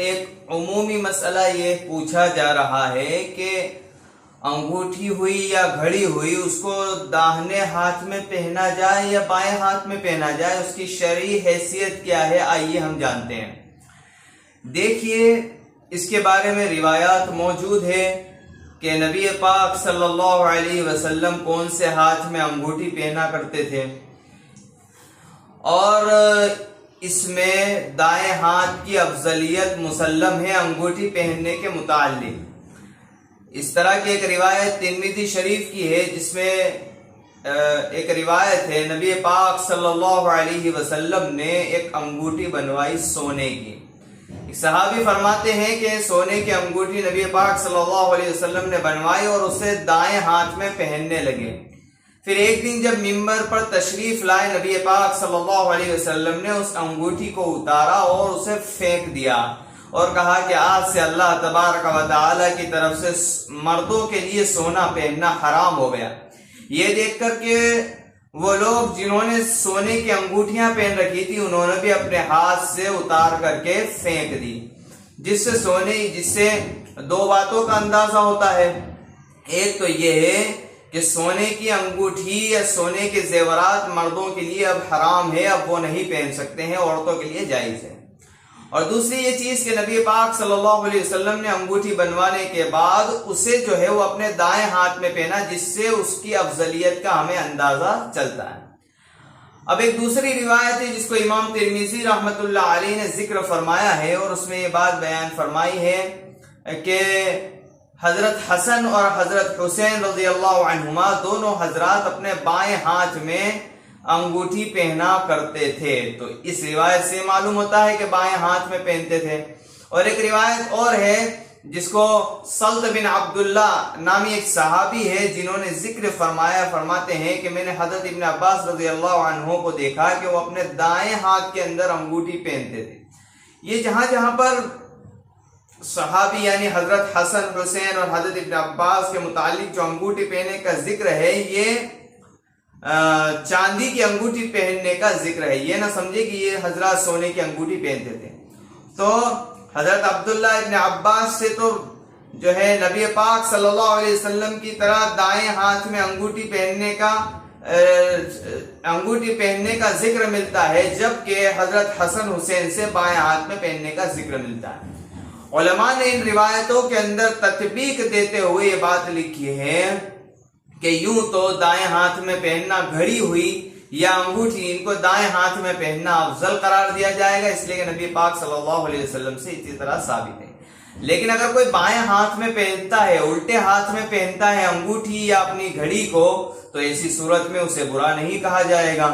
ایک عمومی مسئلہ یہ پوچھا جا رہا ہے کہ انگوٹھی ہوئی یا گھڑی ہوئی اس کو داہنے ہاتھ میں پہنا جائے یا بائیں ہاتھ میں پہنا جائے، اس کی شرعی حیثیت کیا ہے، آئیے ہم جانتے ہیں۔ دیکھیے اس کے بارے میں روایات موجود ہے کہ نبی پاک صلی اللہ علیہ وسلم کون سے ہاتھ میں انگوٹھی پہنا کرتے تھے، اور اس میں دائیں ہاتھ کی افضلیت مسلم ہے انگوٹھی پہننے کے متعلق۔ اس طرح کی ایک روایت ترمذی شریف کی ہے، جس میں ایک روایت ہے نبی پاک صلی اللہ علیہ وسلم نے ایک انگوٹھی بنوائی سونے کی۔ ایک صحابی فرماتے ہیں کہ سونے کی انگوٹھی نبی پاک صلی اللہ علیہ وسلم نے بنوائی اور اسے دائیں ہاتھ میں پہننے لگے۔ پھر ایک دن جب ممبر پر تشریف لائے نبی پاک صلی اللہ علیہ وسلم نے اس انگوٹھی کو اتارا اور اسے پھینک دیا اور کہا کہ آج سے اللہ تبارک و تعالی کی طرف سے مردوں کے لیے سونا پہننا حرام ہو گیا۔ یہ دیکھ کر کہ وہ لوگ جنہوں نے سونے کی انگوٹھیاں پہن رکھی تھی انہوں نے بھی اپنے ہاتھ سے اتار کر کے پھینک دی، جس سے دو باتوں کا اندازہ ہوتا ہے۔ ایک تو یہ ہے کہ سونے کی انگوٹھی یا سونے کے زیورات مردوں کے لیے اب حرام ہے، اب وہ نہیں پہن سکتے ہیں، عورتوں کے لیے جائز ہے۔ اور دوسری یہ چیز کہ نبی پاک صلی اللہ علیہ وسلم نے انگوٹھی بنوانے کے بعد اسے جو ہے وہ اپنے دائیں ہاتھ میں پہنا، جس سے اس کی افضلیت کا ہمیں اندازہ چلتا ہے۔ اب ایک دوسری روایت ہے جس کو امام ترمذی رحمۃ اللہ علیہ نے ذکر فرمایا ہے، اور اس میں یہ بات بیان فرمائی ہے کہ حضرت حسن اور حضرت حسین رضی اللہ عنہما دونوں حضرات اپنے بائیں ہاتھ میں انگوٹھی پہنا کرتے تھے۔ تو اس روایت سے معلوم ہوتا ہے کہ بائیں ہاتھ میں پہنتے تھے۔ اور ایک روایت اور ہے جس کو سلط بن عبداللہ نامی ایک صحابی ہے جنہوں نے ذکر فرماتے ہیں کہ میں نے حضرت ابن عباس رضی اللہ عنہ کو دیکھا کہ وہ اپنے دائیں ہاتھ کے اندر انگوٹھی پہنتے تھے۔ یہ جہاں جہاں پر صحابی یعنی حضرت حسن حسین اور حضرت ابن عباس کے متعلق جو انگوٹھی پہننے کا ذکر ہے، یہ چاندی کی انگوٹھی پہننے کا ذکر ہے۔ یہ نہ سمجھے کہ یہ حضرات سونے کی انگوٹھی پہنتے تھے۔ تو حضرت عبداللہ ابن عباس سے تو جو ہے نبی پاک صلی اللہ علیہ وسلم کی طرح دائیں ہاتھ میں انگوٹھی پہننے کا ذکر ملتا ہے، جبکہ حضرت حسن حسین سے بائیں ہاتھ میں پہننے کا ذکر ملتا ہے۔ علماء نے ان روایتوں کے اندر تطبیق دیتے ہوئے یہ بات لکھی ہے کہ یوں تو دائیں ہاتھ میں پہننا گھڑی ہوئی یا انگوٹھی، ان کو دائیں ہاتھ میں پہننا افضل قرار دیا جائے گا، اس لیے کہ نبی پاک صلی اللہ علیہ وسلم سے اسی طرح ثابت ہے۔ لیکن اگر کوئی بائیں ہاتھ میں پہنتا ہے، الٹے ہاتھ میں پہنتا ہے انگوٹھی یا اپنی گھڑی کو، تو ایسی صورت میں اسے برا نہیں کہا جائے گا۔